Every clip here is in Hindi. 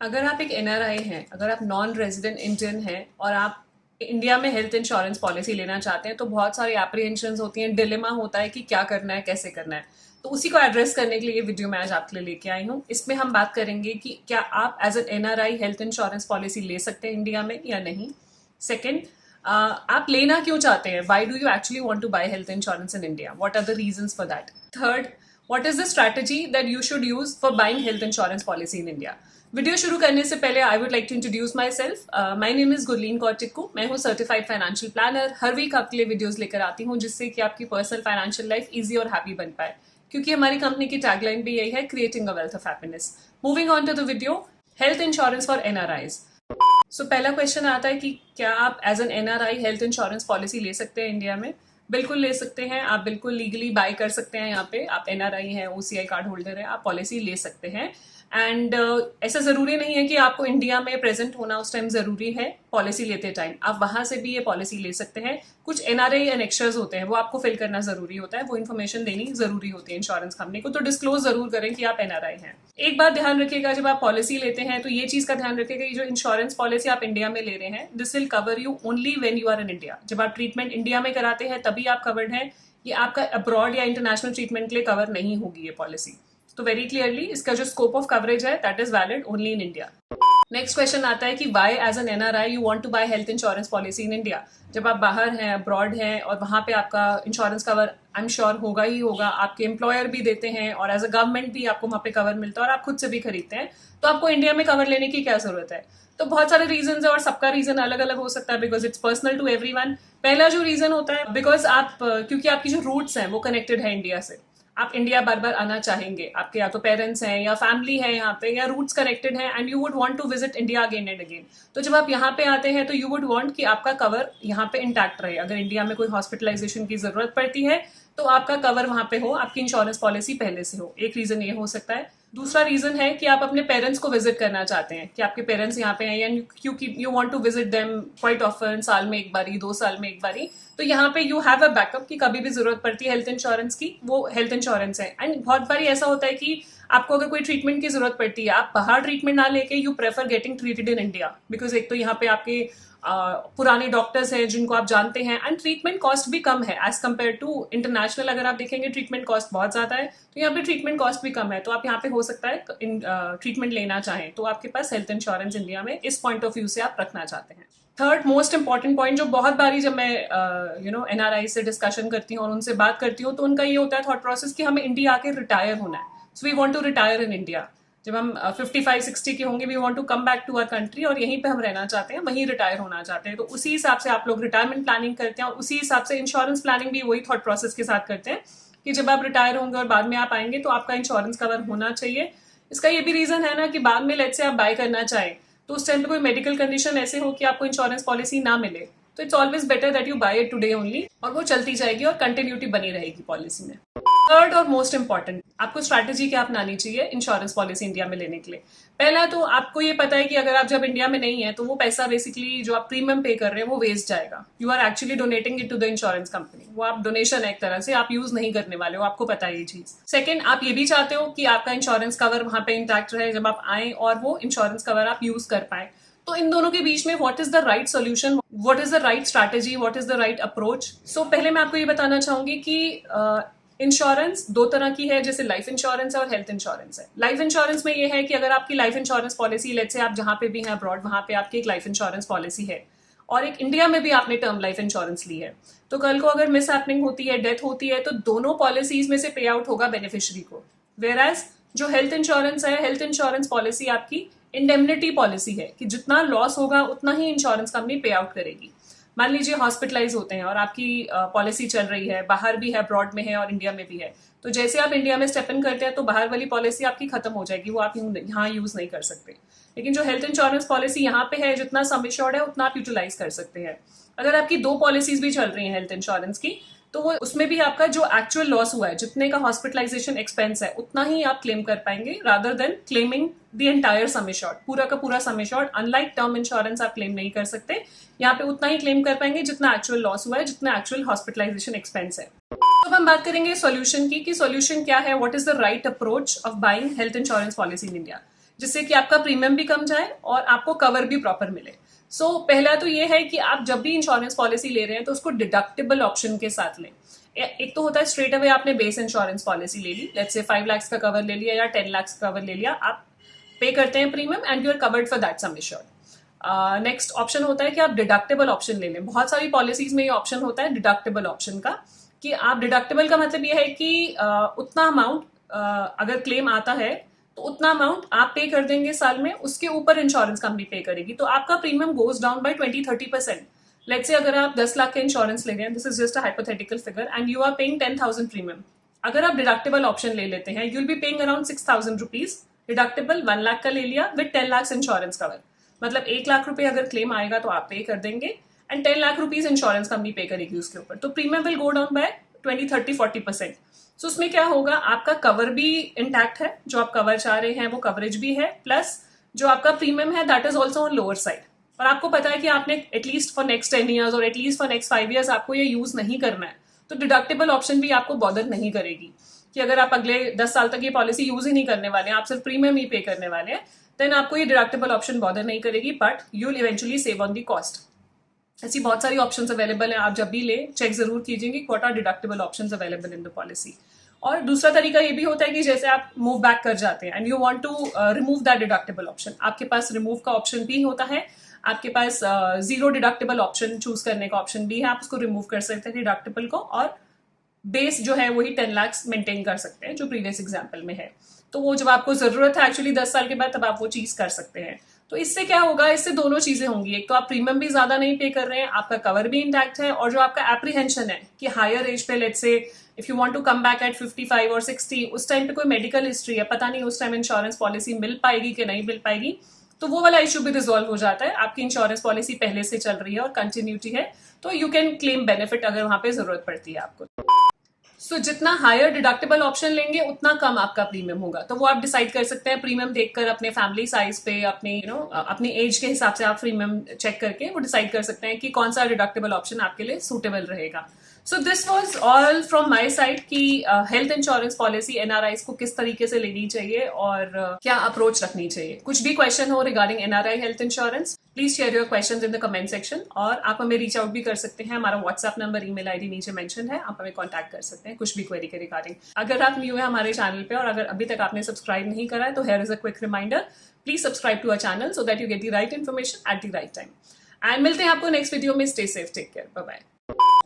अगर आप एक एनआरआई हैं, अगर आप नॉन रेजिडेंट इंडियन हैं और आप इंडिया में हेल्थ इंश्योरेंस पॉलिसी लेना चाहते हैं तो बहुत सारी एप्रीहेंशंस होती हैं, डिलेमा होता है कि क्या करना है, कैसे करना है। तो उसी को एड्रेस करने के लिए ये वीडियो मैं आज आपके लिए लेके आई हूँ। इसमें हम बात करेंगे कि क्या आप as an NRI health insurance policy ले सकते हैं इंडिया में या नहीं। सेकेंड, आप लेना क्यों चाहते हैं, why do you actually want to buy health insurance in India, what are the reason for that. Third, what is the strategy that you should use for buying health insurance policy in India? Video शुरू करने से पहले I would like to introduce myself. My name is Gurleen Kaur Tikku. मैं हूँ सर्टिफाइड फाइनेंशियल प्लानर। हर वीक आपके लिए वीडियोस लेकर आती हूँ जिससे कि आपकी पर्सनल फाइनेंशियल लाइफ इजी और हैप्पी बन पाए, क्योंकि हमारी कंपनी की टैगलाइन भी यही है, creating a wealth of happiness. Moving on to the video, health insurance for NRIs. So पहला क्वेश्चन आता है कि क्या आप as an NRI health insurance policy ले सकते हैं इंडिया में। बिल्कुल ले सकते हैं। आप बिल्कुल लीगली बाय कर सकते हैं। यहाँ पे आप एनआरआई हैं, ओसीआई कार्ड होल्डर है, आप पॉलिसी ले सकते हैं। एंड ऐसा ज़रूरी नहीं है कि आपको इंडिया में प्रेजेंट होना उस टाइम ज़रूरी है पॉलिसी लेते टाइम। आप वहाँ से भी ये पॉलिसी ले सकते हैं। कुछ एनआरआई एनेक्शर्स होते हैं, वो आपको फिल करना ज़रूरी होता है, वो इन्फॉर्मेशन देनी ज़रूरी होती है इंश्योरेंस कंपनी को। तो डिस्क्लोज ज़रूर करें कि आप एनआरआई हैं। एक बात ध्यान रखिएगा, जब आप पॉलिसी लेते हैं तो ये चीज़ का ध्यान रखिएगा कि जो इंश्योरेंस पॉलिसी आप इंडिया में ले रहे हैं, this will cover you only when you are in India. जब आप ट्रीटमेंट इंडिया में कराते हैं तभी आप कवर्ड हैं। ये आपका अब्रॉड या इंटरनेशनल ट्रीटमेंट के लिए कवर नहीं होगी ये पॉलिसी। तो वेरी क्लियरली इसका जो स्कोप ऑफ कवरेज है that is valid only in India. Next question आता है कि why as an NRI you want to buy health insurance policy in India. जब आप बाहर हैं, अब्रॉड हैं, और वहाँ पे आपका insurance cover I am sure होगा ही होगा, आपके एम्प्लॉयर भी देते हैं और एज अ गवर्नमेंट भी आपको वहाँ पे कवर मिलता है और आप खुद से भी खरीदते हैं, तो आपको इंडिया में कवर लेने की क्या जरूरत है। तो बहुत सारे रीजन है और सबका रीजन अलग अलग हो सकता है, because it's personal to everyone. पहला जो रीजन होता है, बिकॉज आप क्योंकि आपकी जो रूट्स हैं वो कनेक्टेड है इंडिया से। आप इंडिया बार बार आना चाहेंगे, आपके या तो पेरेंट्स हैं या फैमिली है यहाँ पे, या रूट्स कनेक्टेड हैं, and you would want to visit India again and again. तो जब आप यहाँ पे आते हैं तो यू वुड वांट कि आपका कवर यहाँ पे इंटैक्ट रहे। अगर इंडिया में कोई हॉस्पिटलाइजेशन की जरूरत पड़ती है तो आपका कवर वहाँ पे हो, आपकी इंश्योरेंस पॉलिसी पहले से हो। एक रीजन ये हो सकता है। दूसरा रीजन है कि आप अपने पेरेंट्स को विजिट करना चाहते हैं, कि आपके पेरेंट्स यहाँ पे हैं एंड क्योंकि you want to visit them quite often, साल में एक बारी, 2 साल में एक बारी। तो यहाँ पे यू हैव अ बैकअप कि कभी भी जरूरत पड़ती है हेल्थ इंश्योरेंस की, वो हेल्थ इंश्योरेंस है। एंड बहुत बारी ऐसा होता है कि आपको अगर कोई ट्रीटमेंट की जरूरत पड़ती है, आप बाहर ट्रीटमेंट ना लेके you prefer getting treated in India, because एक तो यहाँ पे आपके पुराने डॉक्टर्स हैं जिनको आप जानते हैं, एंड ट्रीटमेंट कॉस्ट भी कम है एज कम्पेयर टू इंटरनेशनल। अगर आप देखेंगे ट्रीटमेंट कॉस्ट बहुत ज्यादा है, तो यहाँ पे ट्रीटमेंट कॉस्ट भी कम है। तो आप यहाँ पे हो सकता है ट्रीटमेंट लेना चाहें तो आपके पास हेल्थ इंश्योरेंस इंडिया में इस पॉइंट ऑफ व्यू से आप रखना चाहते हैं। थर्ड मोस्ट इंपॉर्टेंट पॉइंट, जो बहुत बारी जब मैं एनआरआई से डिस्कशन करती हूँ और उनसे बात करती हूँ, तो उनका ये होता है थॉट प्रोसेस कि हमें इंडिया आके रिटायर होना है। So we want to retire in India. जब हम 55-60 के होंगे, we want to come back to our country, और यहीं पे हम रहना चाहते हैं, वहीं रिटायर होना चाहते हैं। तो उसी हिसाब से आप लोग रिटायरमेंट प्लानिंग करते हैं, और उसी हिसाब से इंश्योरेंस प्लानिंग भी वही थॉट प्रोसेस के साथ करते हैं कि जब आप रिटायर होंगे और बाद में आप आएंगे तो आपका इंश्योरेंस कवर होना चाहिए। इसका ये भी रीजन है ना कि बाद में लेट से आप बाय करना चाहें तो उस टाइम पे कोई मेडिकल कंडीशन ऐसे हो कि आपको इंश्योरेंस पॉलिसी ना मिले, तो it's always better that you buy it today only, और वो चलती जाएगी और कंटिन्यूटी बनी रहेगी पॉलिसी में। थर्ड और मोस्ट इंपॉर्टेंट, आपको स्ट्रैटेजी क्या अपनानी चाहिए इंश्योरेंस पॉलिसी इंडिया में लेने के लिए। पहला तो आपको ये पता है कि अगर आप जब इंडिया में नहीं है तो वो पैसा बेसिकली जो आप प्रीमियम पे कर रहे हैं वो वेस्ट जाएगा। You are actually donating it to the insurance company. वो आप डोनेशन है एक तरह से, आप यूज नहीं करने वाले हो, आपको पता है ये चीज। सेकंड, आप ये भी चाहते हो कि आपका इंश्योरेंस कवर वहां पे इंटैक्ट रहे जब आप आए, और वो इंश्योरेंस कवर आप यूज कर पाए। तो इन दोनों के बीच में what is the right solution, what is the right strategy, what is the right approach. So पहले मैं आपको ये बताना चाहूंगी कि इंश्योरेंस 2 तरह की है, जैसे लाइफ इंश्योरेंस है और हेल्थ इंश्योरेंस है। लाइफ इंश्योरेंस में ये है कि अगर आपकी life insurance policy, let's say आप जहां पे भी हैं अब्रॉड, वहां पे आपकी एक लाइफ इंश्योरेंस पॉलिसी है, और एक इंडिया में भी आपने टर्म लाइफ इंश्योरेंस ली है, तो कल को अगर मिस हैपनिंग होती है, डेथ होती है, तो दोनों पॉलिसीज में से पे आउट होगा बेनिफिशियरी को। वेयर एज जो हेल्थ इंश्योरेंस है, हेल्थ इंश्योरेंस पॉलिसी आपकी इंडेमनिटी पॉलिसी है कि जितना लॉस होगा उतना ही इंश्योरेंस कंपनी पे आउट करेगी। मान लीजिए हॉस्पिटलाइज होते हैं और आपकी पॉलिसी चल रही है, बाहर भी है, अब्रॉड में है और इंडिया में भी है, तो जैसे आप इंडिया में स्टेप इन करते हैं तो बाहर वाली पॉलिसी आपकी खत्म हो जाएगी, वो आप यहाँ यूज नहीं कर सकते। लेकिन जो हेल्थ इंश्योरेंस पॉलिसी यहाँ पे है, जितना सम एश्योर्ड है उतना आप यूटिलाइज कर सकते हैं। अगर आपकी 2 पॉलिसीज भी चल रही हैं हेल्थ इंश्योरेंस की, तो वो उसमें भी आपका जो एक्चुअल लॉस हुआ है, जितने का हॉस्पिटलाइजेशन एक्सपेंस है, उतना ही आप क्लेम कर पाएंगे, rather than claiming the entire sum assured, पूरा का पूरा sum assured. Unlike term insurance आप क्लेम नहीं कर सकते, यहाँ पे उतना ही क्लेम कर पाएंगे जितना एक्चुअल लॉस हुआ है, जितना एक्चुअल हॉस्पिटलाइजेशन एक्सपेंस है। तो अब हम बात करेंगे सॉल्यूशन की, कि सॉल्यूशन क्या है, what is the right approach of buying health insurance policy in India. जिससे कि आपका प्रीमियम भी कम जाए और आपको कवर भी प्रॉपर मिले। पहला तो ये है कि आप जब भी इंश्योरेंस पॉलिसी ले रहे हैं तो उसको डिडक्टेबल ऑप्शन के साथ लें। एक तो होता है स्ट्रेट अवे आपने बेस इंश्योरेंस पॉलिसी ले ली, लेट्स से 5 लाख का कवर ले लिया या 10 लाख का कवर ले लिया, आप पे करते हैं premium and you are covered for that sum assured. Next option होता है कि आप डिडक्टेबल ऑप्शन ले लें। बहुत सारी पॉलिसीज में ये ऑप्शन होता है डिडक्टेबल ऑप्शन का, कि आप डिडक्टेबल का मतलब ये है कि उतना अमाउंट अगर क्लेम आता है तो उतना अमाउंट आप पे कर देंगे साल में, उसके ऊपर इंश्योरेंस कंपनी पे करेगी, तो आपका premium goes down by 20-30%। Let's say अगर आप 10 लाख का इंश्योरेंस ले रहे हैं, this is just a hypothetical figure, and you are paying 10,000 premium. अगर आप डिडक्टेबल ऑप्शन ले लेते हैं, you will be paying around 6,000 rupees deductible. 1 lakh का ले लिया विद 10 लाख इंश्योरेंस कवर, मतलब 1 लाख रुपए अगर क्लेम आएगा तो आप पे कर देंगे and 10 lakh rupees insurance company पे करेगी उसके ऊपर, तो premium will go down by 20-30-40%। सो उसमें क्या होगा, आपका कवर भी इंटैक्ट है, जो आप कवर चाह रहे हैं वो कवरेज भी है, प्लस जो आपका प्रीमियम है that is also on lower side. और आपको पता है कि आपने एटलीस्ट फॉर नेक्स्ट 10 ईयर्स और एटलीस्ट फॉर नेक्स्ट 5 ईयर्स आपको ये यूज नहीं करना है, तो डिडक्टेबल ऑप्शन भी आपको बॉदर नहीं करेगी कि अगर आप अगले 10 साल तक ये पॉलिसी यूज ही नहीं करने वाले हैं, आप सिर्फ प्रीमियम ही पे करने वाले हैं, देन आपको ये डिडक्टेबल ऑप्शन बॉदर नहीं करेगी, but you will eventually save on the cost. ऐसी बहुत सारी ऑप्शंस अवेलेबल हैं, आप जब भी ले चेक जरूर कीजिए कि what are deductible options available in the policy. और दूसरा तरीका ये भी होता है कि जैसे आप मूव बैक कर जाते हैं and you want to remove that deductible option, आपके पास रिमूव का ऑप्शन भी होता है, आपके पास जीरो डिडक्टेबल ऑप्शन चूज करने का ऑप्शन भी है, आप उसको रिमूव कर सकते हैं डिडक्टेबल को, और बेस जो है वही 10 लाख मेंटेन कर सकते हैं जो प्रीवियस एग्जाम्पल में है। तो वो जब आपको जरूरत है एक्चुअली 10 साल के बाद, तब आप वो चीज कर सकते हैं। तो इससे क्या होगा, इससे दोनों चीजें होंगी, एक तो आप प्रीमियम भी ज्यादा नहीं पे कर रहे हैं, आपका कवर भी इंटैक्ट है, और जो आपका एप्रीहेंशन है कि हायर एज पे let's say if you want to come back at 55 और 60, उस टाइम पे कोई मेडिकल हिस्ट्री है, पता नहीं उस टाइम इंश्योरेंस पॉलिसी मिल पाएगी कि नहीं मिल पाएगी, तो वो वाला इशू भी रिजॉल्व हो जाता है। आपकी इंश्योरेंस पॉलिसी पहले से चल रही है और कंटिन्यूटी है, तो यू कैन क्लेम बेनिफिट अगर वहां पे जरूरत पड़ती है आपको। जितना हायर डिडक्टेबल ऑप्शन लेंगे उतना कम आपका प्रीमियम होगा, तो वो आप डिसाइड कर सकते हैं प्रीमियम देखकर, अपने फैमिली साइज पे, अपनी अपनी एज के हिसाब से आप प्रीमियम चेक करके वो डिसाइड कर सकते हैं कि कौन सा डिडक्टेबल ऑप्शन आपके लिए सूटेबल रहेगा। So this was all from my side कि हेल्थ इंश्योरेंस पॉलिसी एनआरआईज को किस तरीके से लेनी चाहिए और क्या अप्रोच रखनी चाहिए। कुछ भी क्वेश्चन हो regarding NRI health insurance, please share your questions in the comment section, और आप हमें रीच आउट भी कर सकते हैं। हमारा व्हाट्सएप नंबर, ईमेल आईडी नीचे मेंशन है, आप हमें कांटेक्ट कर सकते हैं कुछ भी क्वेरी के रिगार्डिंग। अगर आप न्यू है हमारे चैनल पे और अगर अभी तक आपने सब्सक्राइब नहीं करा है, तो here is a quick reminder, please subscribe to our channel so that you get the right information at the right time. And मिलते हैं आपको नेक्स्ट वीडियो में। Stay safe, take care, bye bye.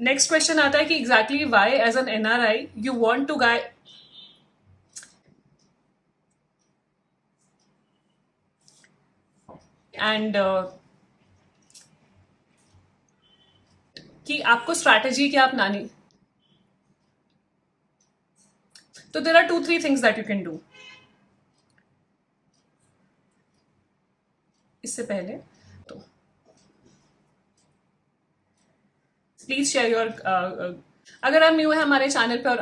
Next question आता है कि exactly why as an NRI you want to guy and कि आपको स्ट्रैटेजी क्या अपनानी। तो there are 2-3 things that you can do. इससे पहले तो प्लीज शेयर योर, अगर आप न्यू है हमारे चैनल पे और